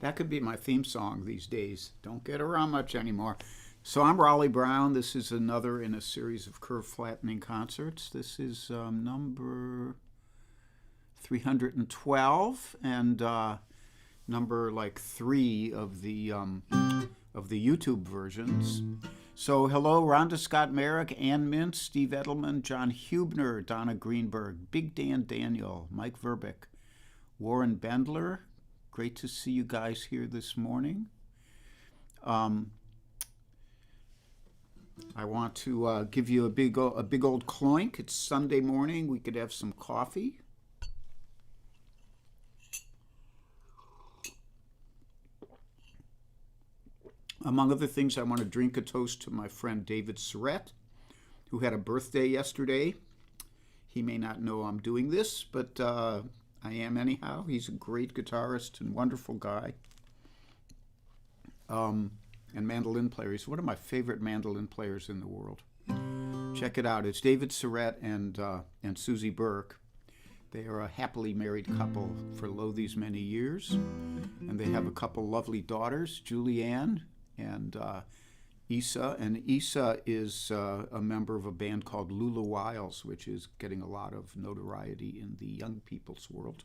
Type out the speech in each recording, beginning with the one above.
That could be my theme song these days. Don't get around much anymore. So I'm Raleigh Brown. This is another in a series of curve flattening concerts. This is number 312 and number like 3 of the YouTube versions. So hello, Rhonda Scott Merrick, Ann Mintz, Steve Edelman, John Hubner, Donna Greenberg, Big Dan Daniel, Mike Verbeck, Warren Bendler. Great to see you guys here this morning. I want to give you a big old cloink. It's Sunday morning. We could have some coffee. Among other things, I want to drink a toast to my friend David Surratt, who had a birthday yesterday. He may not know I'm doing this, but I am anyhow. He's a great guitarist and wonderful guy. And mandolin player. He's one of my favorite mandolin players in the world. Check it out. It's David Surratt and Susie Burke. They are a happily married couple for these many years. And they have a couple lovely daughters, Julianne and Issa. And Issa is a member of a band called Lula Wiles, which is getting a lot of notoriety in the young people's world.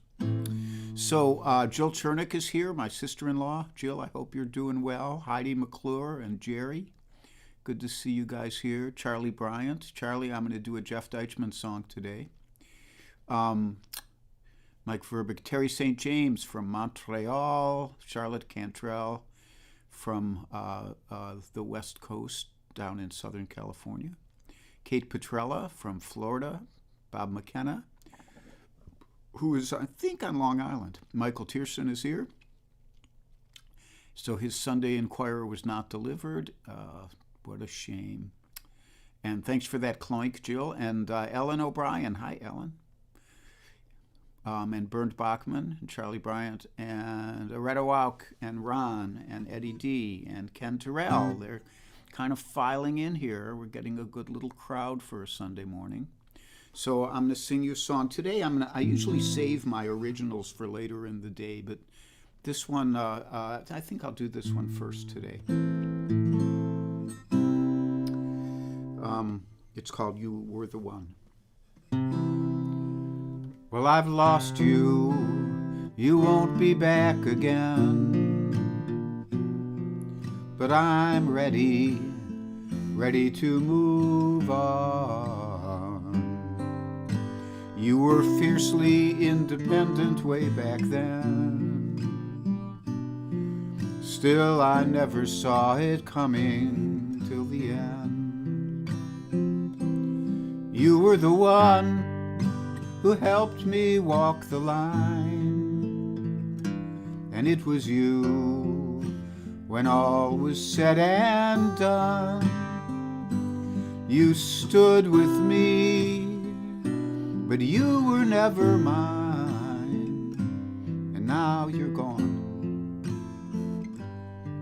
So Jill Chernick is here, my sister-in-law. Jill, I hope you're doing well. Heidi McClure and Jerry. Good to see you guys here. Charlie Bryant. Charlie, I'm going to do a Jeff Deichman song today. Mike Verbeck. Terry St. James from Montreal. Charlotte Cantrell from the West Coast down in Southern California. Kate Petrella from Florida. Bob McKenna, who is, I think, on Long Island. Michael Tierson is here. So his Sunday Inquirer was not delivered. What a shame. And thanks for that cloink, Jill. And Ellen O'Brien. Hi, Ellen. And Bernd Bachman, and Charlie Bryant, and Aretta Wauk, and Ron, and Eddie D, and Ken Terrell. They're kind of filing in here. We're getting a good little crowd for a Sunday morning. So I'm going to sing you a song today. I usually save my originals for later in the day, but this one, I think I'll do this one first today. It's called You Were the One. Well, I've lost you, you won't be back again, but I'm ready to move on. You were fiercely independent way back then, still I never saw it coming till the end. You were the one who helped me walk the line, and it was you when all was said and done. You stood with me, but you were never mine, and now you're gone.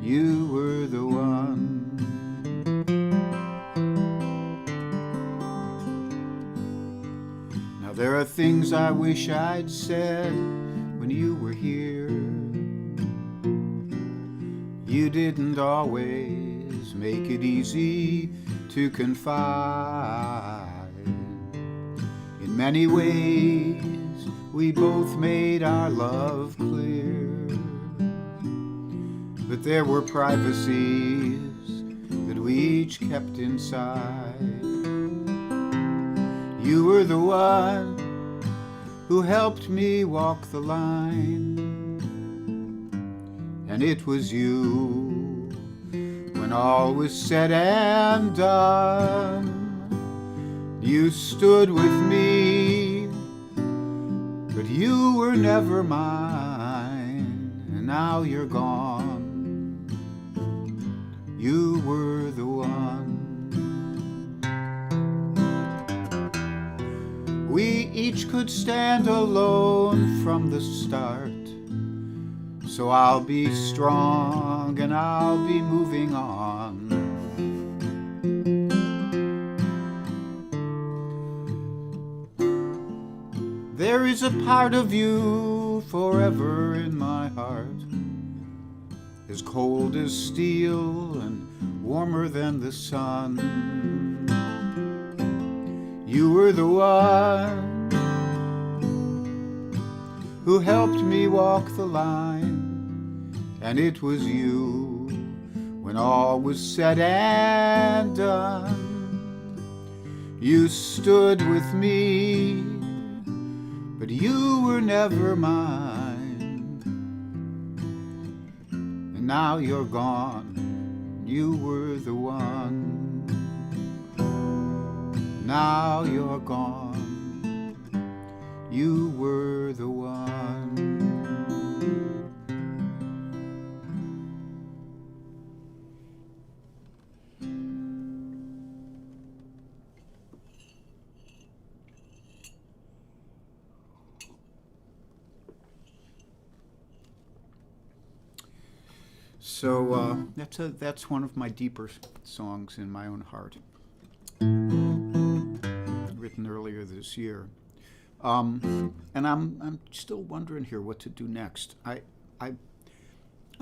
You were the one. There are things I wish I'd said when you were here. You didn't always make it easy to confide. In many ways, we both made our love clear. But there were privacies that we each kept inside. You were the one who helped me walk the line, and it was you when all was said and done. You stood with me, but you were never mine, and now you're gone. You were the one. We each could stand alone from the start, so I'll be strong and I'll be moving on. There is a part of you forever in my heart, as cold as steel and warmer than the sun. You were the one who helped me walk the line, and it was you when all was said and done. You stood with me, but you were never mine. And now you're gone, you were the one. Now you're gone, you were the one. So that's one of my deeper songs in my own heart, written earlier this year, and I'm still wondering here what to do next. I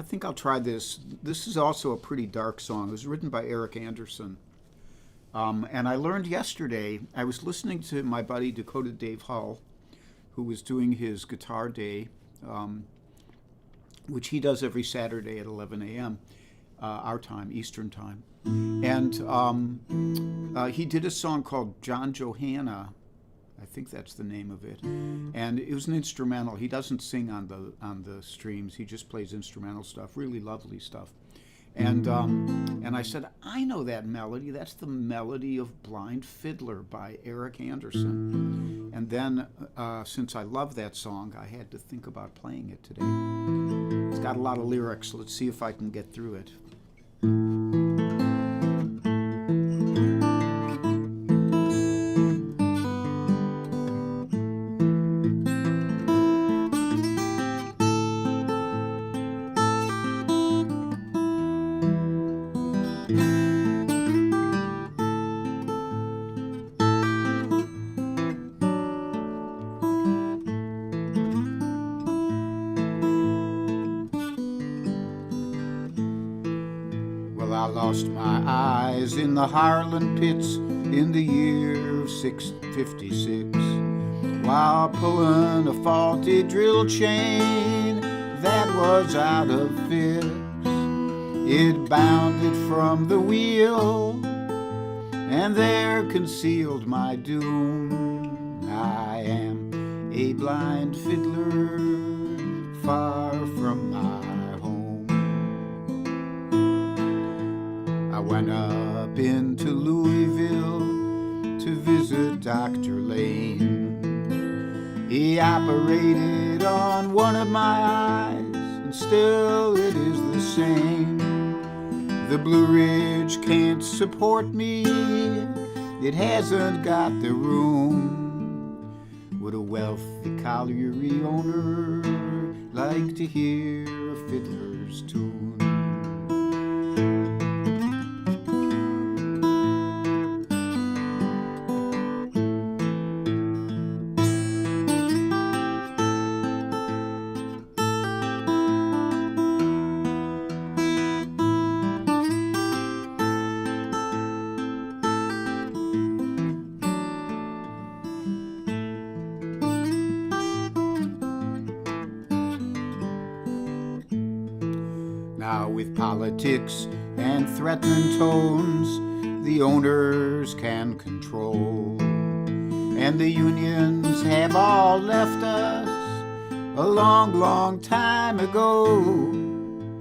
think I'll try this. This is also a pretty dark song. It was written by Eric Anderson, and I learned yesterday. I was listening to my buddy Dakota Dave Hull, who was doing his guitar day, which he does every Saturday at 11 a.m. Our time, Eastern time. And he did a song called John Johanna. I think that's the name of it. And it was an instrumental. He doesn't sing on the streams. He just plays instrumental stuff, really lovely stuff. And I said, I know that melody. That's the melody of Blind Fiddler by Eric Anderson. And then, since I love that song, I had to think about playing it today. It's got a lot of lyrics. Let's see if I can get through it. I lost my eyes in the Harlan pits in the year of 656, while pulling a faulty drill chain that was out of fix. It bounded from the wheel, and there concealed my doom. I am a blind fiddler, far from my I went up into Louisville to visit Dr. Lane. He operated on one of my eyes, and still it is the same. The Blue Ridge can't support me, it hasn't got the room. Would a wealthy colliery owner like to hear a fiddler's tune? Now with politics and threatening tones, the owners can control. And the unions have all left us a long, long time ago.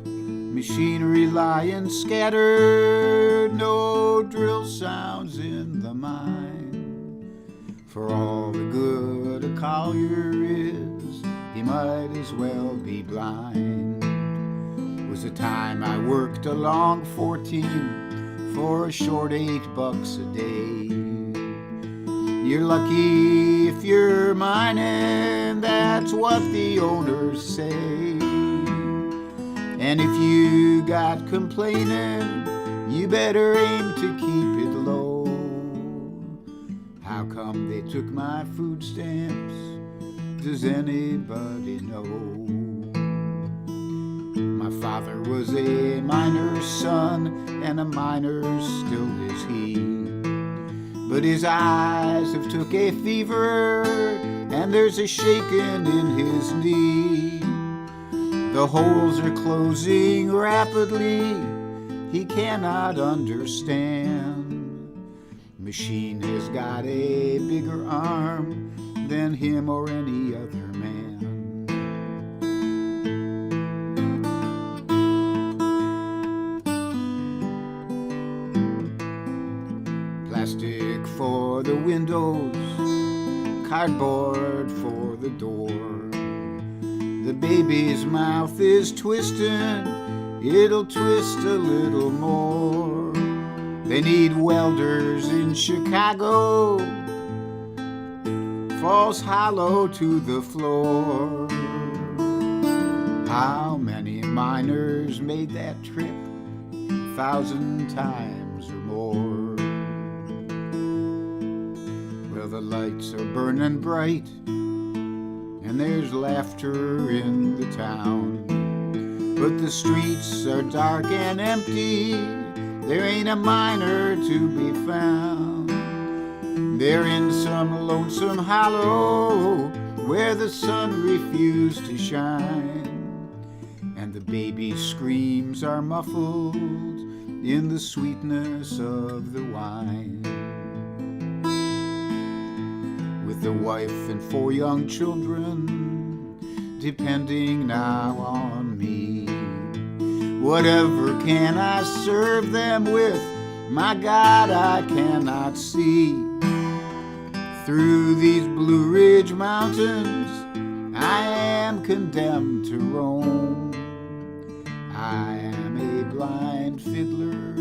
Machinery lying scattered, no drill sounds in the mine. For all the good a collier is, he might as well be blind. Was a time I worked a long 14 for a short $8 a day. You're lucky if you're mining, that's what the owners say. And if you got complaining, you better aim to keep it low. How come they took my food stamps? Does anybody know? My father was a miner's son, and a miner still is he. But his eyes have took a fever, and there's a shaking in his knee. The holes are closing rapidly, he cannot understand. Machine has got a bigger arm than him or any other man. Plastic for the windows, cardboard for the door. The baby's mouth is twisting, it'll twist a little more. They need welders in Chicago, falls hollow to the floor. How many miners made that trip? 1,000 times or more. Well, the lights are burning bright, and there's laughter in the town. But the streets are dark and empty, there ain't a miner to be found. They're in some lonesome hollow where the sun refused to shine, and the baby's screams are muffled in the sweetness of the wine. With the wife and 4 young children depending now on me, whatever can I serve them with? My God, I cannot see. Through these Blue Ridge Mountains, I am condemned to roam. I am a blind fiddler,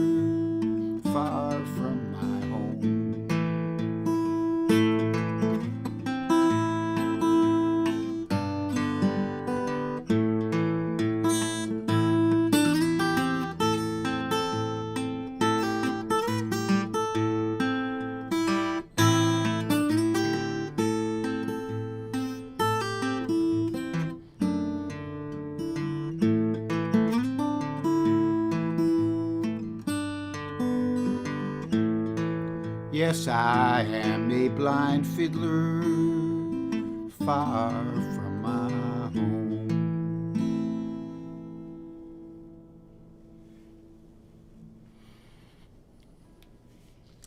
far from my home. Yes, I am a blind fiddler, far from my home.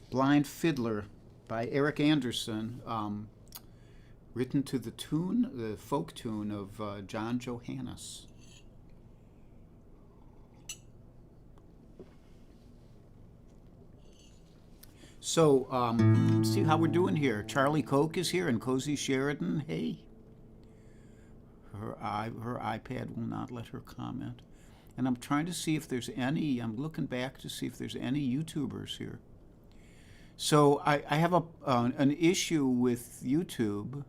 Blind Fiddler by Eric Anderson, written to the tune, the folk tune of John Johannes. So, let's see how we're doing here. Charlie Koch is here and Cozy Sheridan. Hey. Her iPad will not let her comment. And I'm trying to see if there's any, I'm looking back to see if there's any YouTubers here. So I have an issue with YouTube.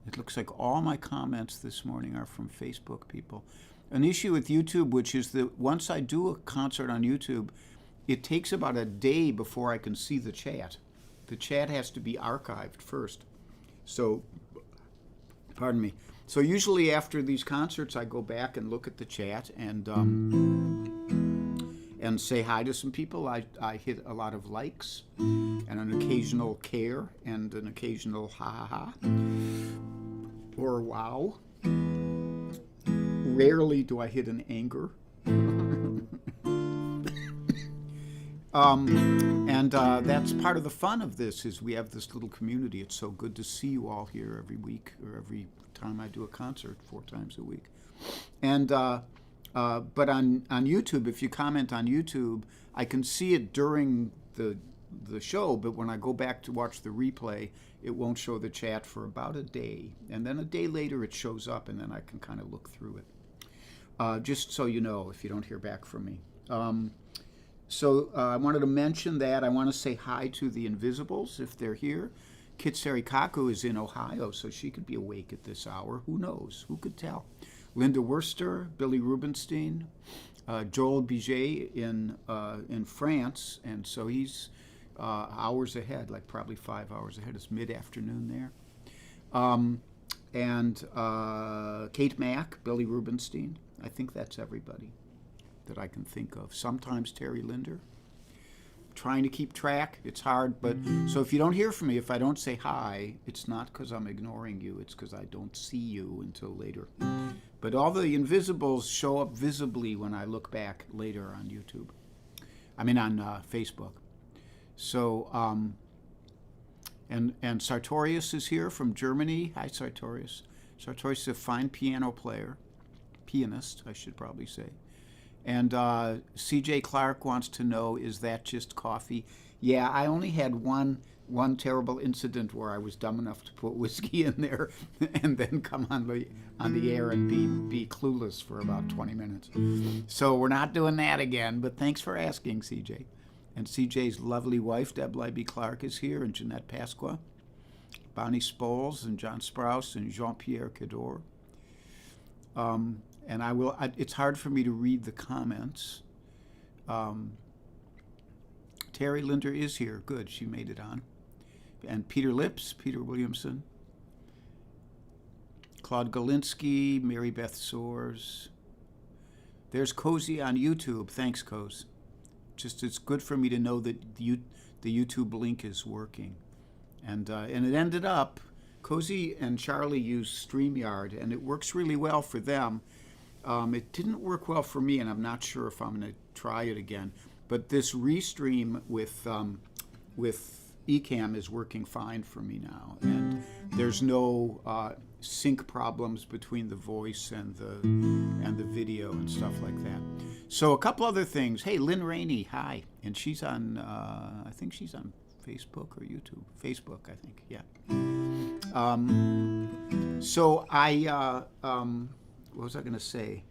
It looks like all my comments this morning are from Facebook people. An issue with YouTube, which is that once I do a concert on YouTube, it takes about a day before I can see the chat. The chat has to be archived first. So, pardon me. So usually after these concerts, I go back and look at the chat and say hi to some people. I hit a lot of likes and an occasional care and an occasional ha ha ha or wow. Rarely do I hit an anger. That's part of the fun of this, is we have this little community. It's so good to see you all here every week, or every time I do a concert 4 times a week. And but on YouTube, if you comment on YouTube, I can see it during the show, but when I go back to watch the replay, it won't show the chat for about a day. And then a day later it shows up, and then I can kind of look through it. Just so you know, if you don't hear back from me. So I wanted to mention that. I want to say hi to the Invisibles if they're here. Kit Sarikaku is in Ohio, so she could be awake at this hour. Who knows? Who could tell? Linda Worster, Billy Rubenstein, Joel Biget in France, and so he's hours ahead, like probably 5 hours ahead. It's mid-afternoon there. and Kate Mack, Billy Rubenstein. I think that's everybody that I can think of. Sometimes Terry Linder. Trying to keep track. It's hard, but so if you don't hear from me, if I don't say hi, it's not because I'm ignoring you. It's because I don't see you until later. But all the invisibles show up visibly when I look back later on YouTube. I mean on Facebook. So, and Sartorius is here from Germany. Hi, Sartorius. Sartorius is a fine pianist, I should probably say. And C.J. Clark wants to know, is that just coffee? Yeah, I only had one terrible incident where I was dumb enough to put whiskey in there and then come on the air and be clueless for about 20 minutes. So we're not doing that again, but thanks for asking, C.J. And C.J.'s lovely wife, Deb Libby Clark, is here, and Jeanette Pasqua, Bonnie Spoles, and John Sprouse, and Jean-Pierre Cador. And it's hard for me to read the comments. Terry Linder is here. Good, she made it on. And Peter Lips, Peter Williamson, Claude Galinsky, Mary Beth Soares. There's Cozy on YouTube. Thanks, Coz. Just it's good for me to know that the YouTube link is working. And it ended up, Cozy and Charlie use StreamYard, and it works really well for them. It didn't work well for me, and I'm not sure if I'm going to try it again. But this restream with Ecamm is working fine for me now, and there's no sync problems between the voice and the video and stuff like that. So a couple other things. Hey, Lynn Rainey, hi, and she's on. I think she's on Facebook or YouTube. Facebook, I think. Yeah. So what was I going to say?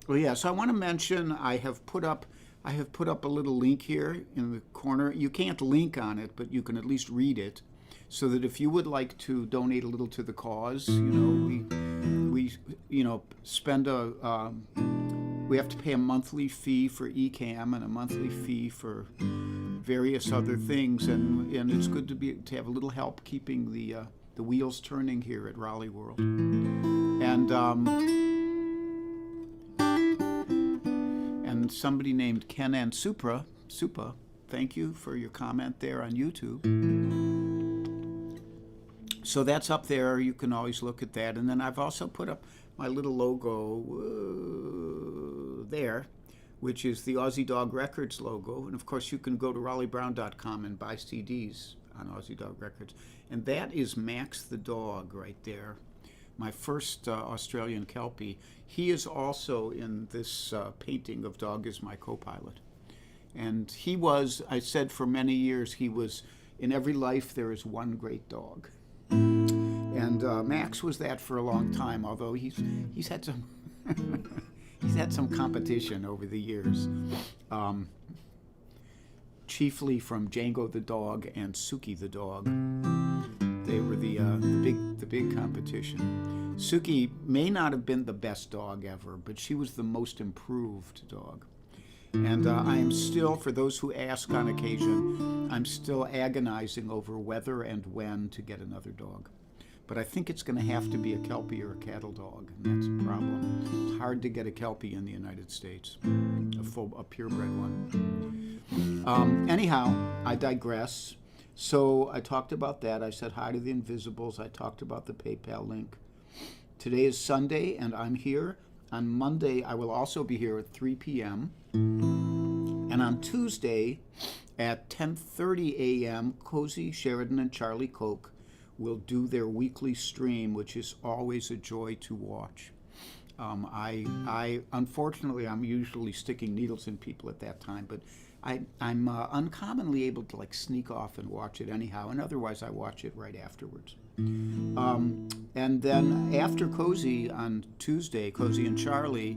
Well, yeah. So I want to mention I have put up a little link here in the corner. You can't link on it, but you can at least read it, so that if you would like to donate a little to the cause, we spend we have to pay a monthly fee for Ecamm and a monthly fee for various other things, and it's good to have a little help keeping the wheels turning here at Raleigh World. And somebody named Ken and Supa, thank you for your comment there on YouTube. So that's up there. You can always look at that. And then I've also put up my little logo there, which is the Aussie Dog Records logo. And of course, you can go to RaleighBrown.com and buy CDs on Aussie Dog Records. And that is Max the dog right there, my first Australian Kelpie. He is also in this painting of Dog is my co-pilot. And he was, I said for many years, he was, in every life there is one great dog. And Max was that for a long time, although he's had some he's had some competition over the years, chiefly from Django the dog and Suki the dog. They were the big competition. Suki may not have been the best dog ever, but she was the most improved dog. And I am still, for those who ask on occasion, I'm still agonizing over whether and when to get another dog. But I think it's going to have to be a Kelpie or a cattle dog, and that's a problem. It's hard to get a Kelpie in the United States, a purebred one. Anyhow, I digress. So I talked about that. I said hi to the Invisibles. I talked about the PayPal link. Today is Sunday, and I'm here. On Monday, I will also be here at 3 p.m. And on Tuesday at 10:30 a.m., Cozy, Sheridan, and Charlie Koch will do their weekly stream, which is always a joy to watch. Unfortunately, I'm usually sticking needles in people at that time, but I'm uncommonly able to sneak off and watch it anyhow, and otherwise I watch it right afterwards. And then after Cozy on Tuesday, Cozy and Charlie,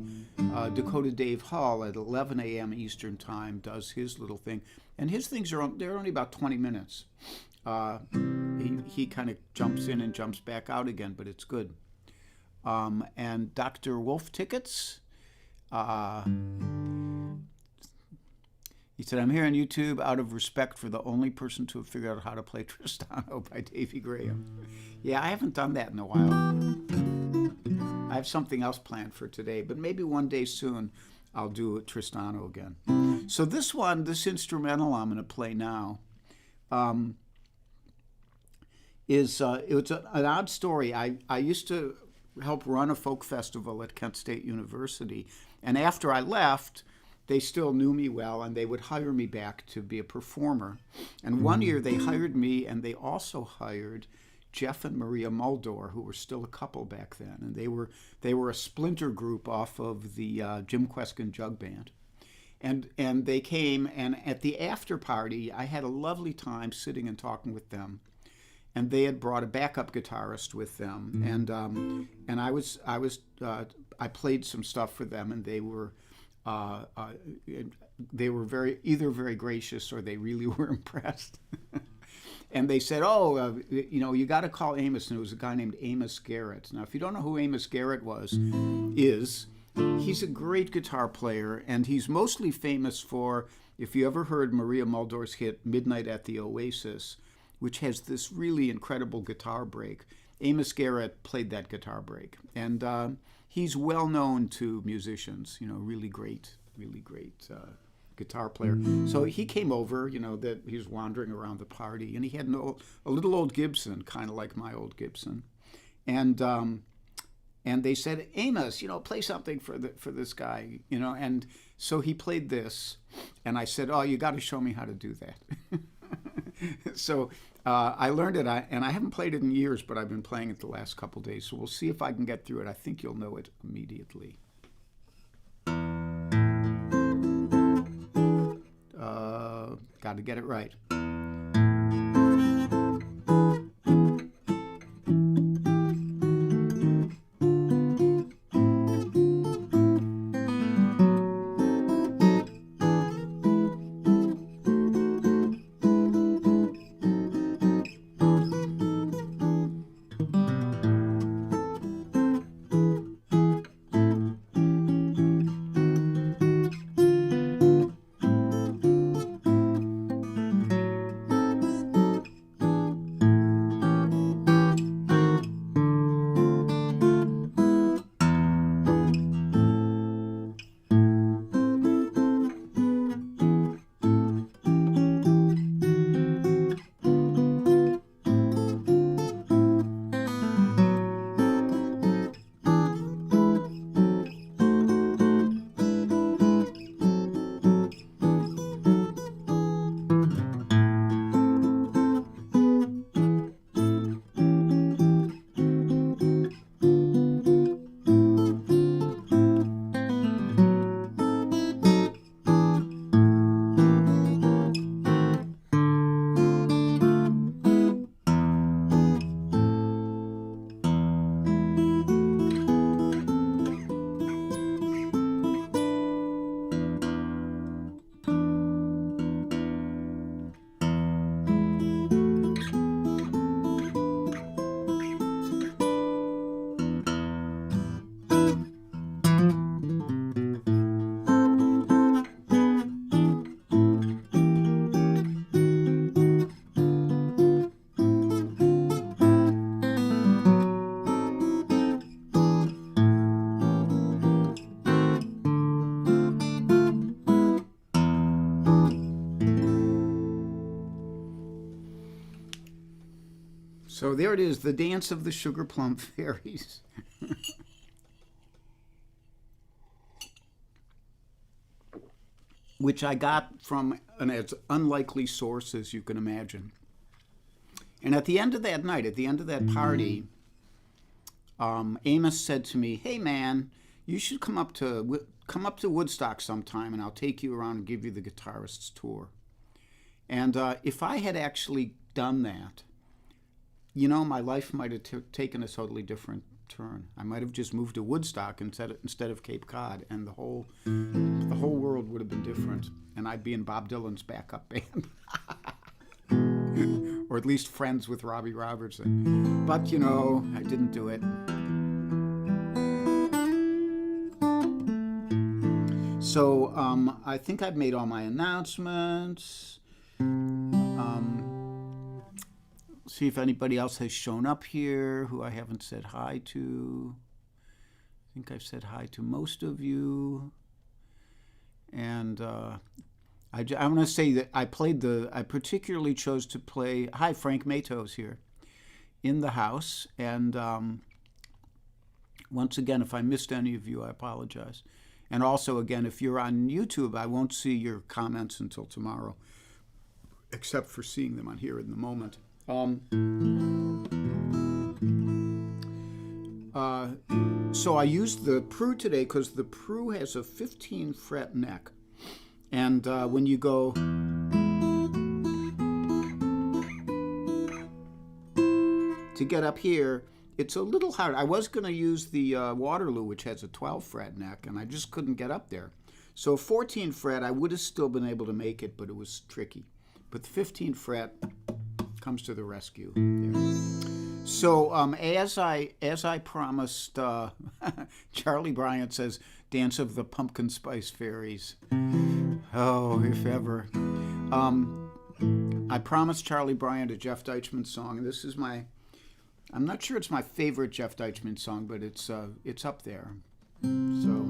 Dakota Dave Hull at 11 a.m. Eastern Time does his little thing, and his things they're only about 20 minutes. He kind of jumps in and jumps back out again, but it's good. And Dr. Wolf Tickets, He said, I'm here on YouTube out of respect for the only person to have figured out how to play Tristano by Davy Graham. Yeah, I haven't done that in a while. I have something else planned for today, but maybe one day soon I'll do Tristano again. So this instrumental I'm going to play now, it's an odd story. I used to help run a folk festival at Kent State University, and after I left, they still knew me well, and they would hire me back to be a performer. And one year they hired me, and they also hired Jeff and Maria Muldor, who were still a couple back then, and they were a splinter group off of the Jim Kweskin Jug Band. And they came, and at the after party, I had a lovely time sitting and talking with them. And they had brought a backup guitarist with them, and I played some stuff for them, and they were either very gracious or they really were impressed. And they said, "Oh, you got to call Amos." And it was a guy named Amos Garrett. Now, if you don't know who Amos Garrett he's a great guitar player, and he's mostly famous for, if you ever heard Maria Muldor's hit "Midnight at the Oasis," which has this really incredible guitar break. Amos Garrett played that guitar break, and he's well known to musicians. Really great guitar player. So he came over. That he was wandering around the party, and he had a little old Gibson, kind of like my old Gibson, and they said, "Amos, play something for this guy," and so he played this, and I said, "Oh, you got to show me how to do that." So I learned it, and I haven't played it in years, but I've been playing it the last couple days, so we'll see if I can get through it. I think you'll know it immediately. Got to get it right. So there it is, the dance of the Sugar Plum Fairies. Which I got from an as unlikely source as you can imagine. And at the end of that night, at the end of that party, Amos said to me, "Hey man, you should come up to Woodstock sometime, and I'll take you around and give you the guitarist's tour." And if I had actually done that, my life might have taken a totally different turn. I might have just moved to Woodstock instead of Cape Cod, and the whole world would have been different, and I'd be in Bob Dylan's backup band. Or at least friends with Robbie Robertson. But, I didn't do it. So I think I've made all my announcements. See if anybody else has shown up here who I haven't said hi to. I think I've said hi to most of you. And I want to say that I particularly chose to play, hi, Frank Mato's here, in the house. And once again, if I missed any of you, I apologize. And also, again, if you're on YouTube, I won't see your comments until tomorrow, except for seeing them on here in the moment. So I used the Prue today because the Prue has a 15 fret neck. And when you go to get up here, it's a little hard. I was going to use the Waterloo, which has a 12 fret neck, and I just couldn't get up there. So 14 fret, I would have still been able to make it, but it was tricky. But the 15 fret comes to the rescue. There. So as I promised, Charlie Bryant says, "Dance of the Pumpkin Spice Fairies." Oh, if ever. I promised Charlie Bryant a Jeff Deichman song. This is I'm not sure it's my favorite Jeff Deichman song, but it's up there. So.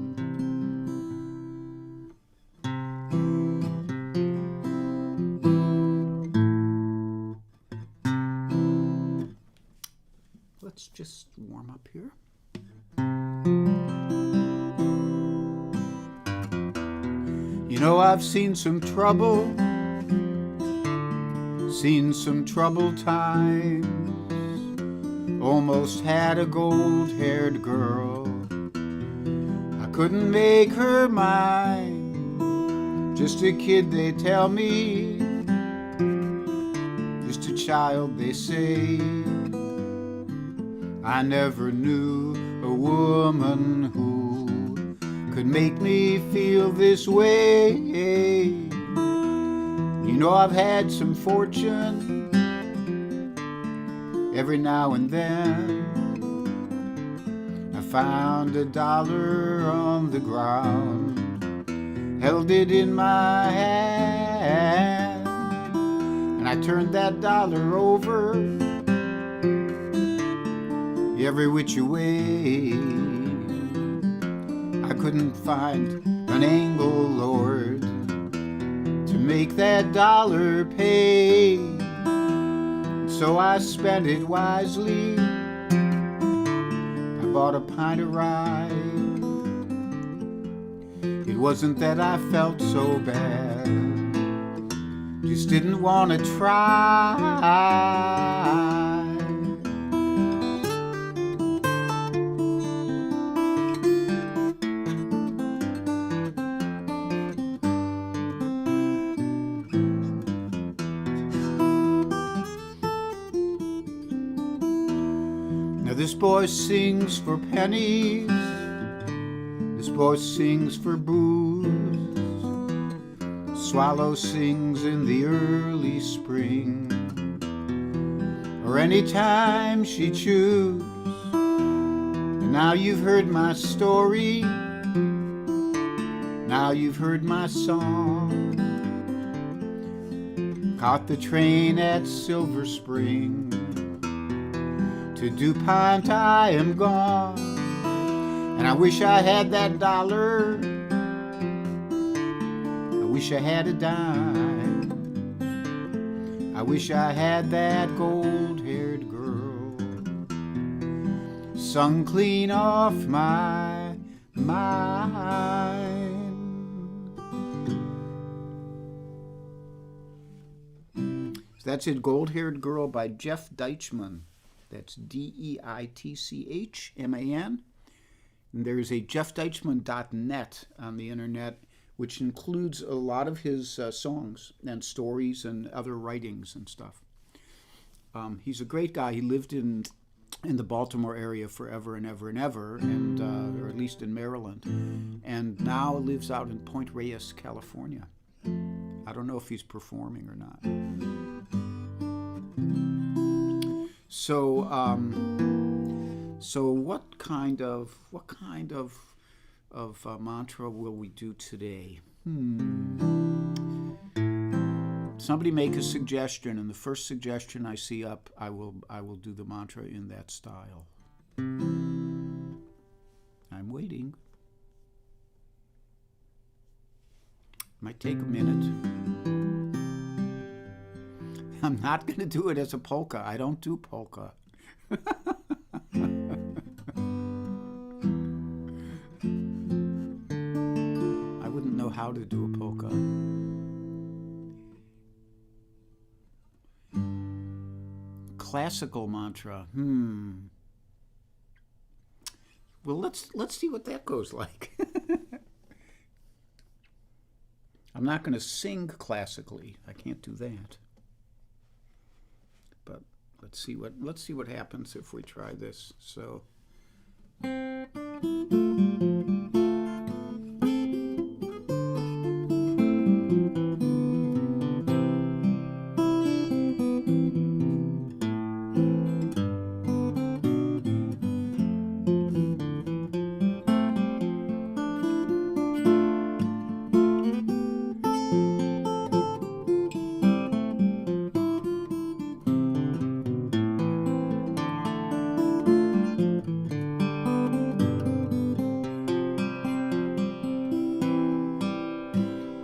Let's just warm up here. You know, I've seen some trouble, seen some troubled times, almost had a gold-haired girl. I couldn't make her mine, just a kid, they tell me, just a child, they say. I never knew a woman who could make me feel this way. You know, I've had some fortune every now and then. I found $1 on the ground, held it in my hand, and I turned that dollar over every which way. I couldn't find an angle, Lord, to make that dollar pay. So I spent it wisely. I bought a pint of rye. It wasn't that I felt so bad, just didn't want to try. This boy sings for pennies, this boy sings for booze. Swallow sings in the early spring, or any time she choose. And now you've heard my story, now you've heard my song. Caught the train at Silver Spring, to DuPont I am gone, and I wish I had that dollar, I wish I had a dime, I wish I had that gold-haired girl sung clean off my mind. So that's it, Gold-Haired Girl by Jeff Deichman. That's Deitchman. And there's a jeffdeichman.net on the internet, which includes a lot of his songs and stories and other writings and stuff. He's a great guy. He lived in the Baltimore area forever and ever and ever, and or at least in Maryland, and now lives out in Point Reyes, California. I don't know if he's performing or not. So what kind of of mantra will we do today? Somebody make a suggestion, and the first suggestion I see up, I will do the mantra in that style. I'm waiting. Might take a minute. I'm not going to do it as a polka. I don't do polka. I wouldn't know how to do a polka. Classical mantra. Well, let's see what that goes like. I'm not going to sing classically. I can't do that. But let's see what happens if we try this. So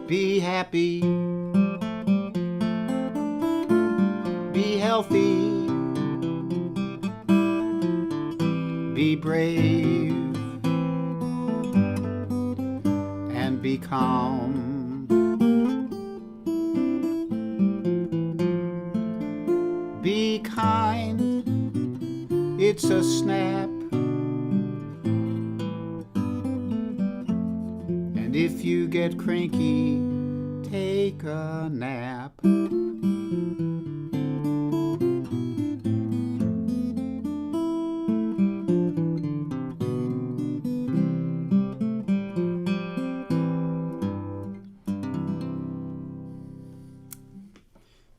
be happy, be healthy, be brave, and be calm. Be kind, it's a snap. And if you get cranky, take a nap.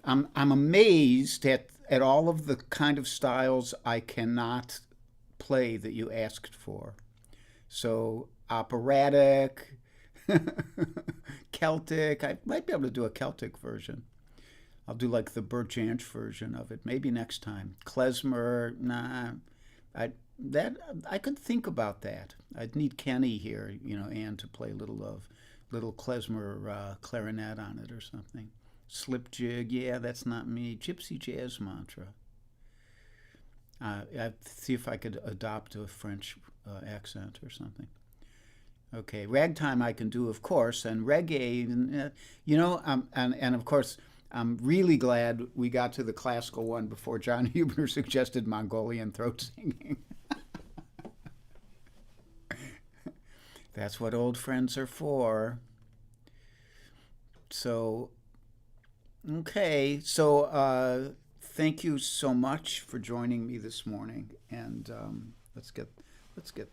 I'm amazed at all of the kind of styles I cannot play that you asked for. So operatic, Celtic. I might be able to do a Celtic version. I'll do like the Bert Jansch version of it. Maybe next time. Klezmer, nah. I could think about that. I'd need Kenny here, Ann, to play a little klezmer clarinet on it or something. Slip jig, yeah, that's not me. Gypsy jazz mantra. I'd see if I could adopt a French accent or something. Okay, ragtime I can do, of course, and reggae, and of course, I'm really glad we got to the classical one before John Huber suggested Mongolian throat singing. That's what old friends are for. So, okay, so thank you so much for joining me this morning, and let's get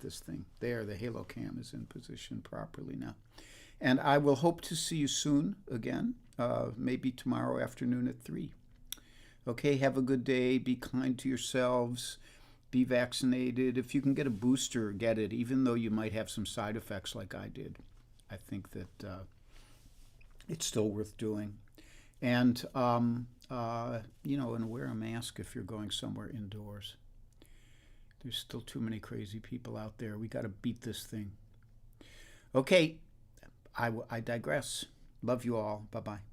this thing there. The halo cam is in position properly now, and I will hope to see you soon again, maybe tomorrow afternoon at 3. Okay, have a good day. Be kind to yourselves. Be vaccinated. If you can get a booster, get it, even though you might have some side effects like I did. I think that it's still worth doing. And, and wear a mask if you're going somewhere indoors. There's still too many crazy people out there. We got to beat this thing. Okay, I digress. Love you all. Bye-bye.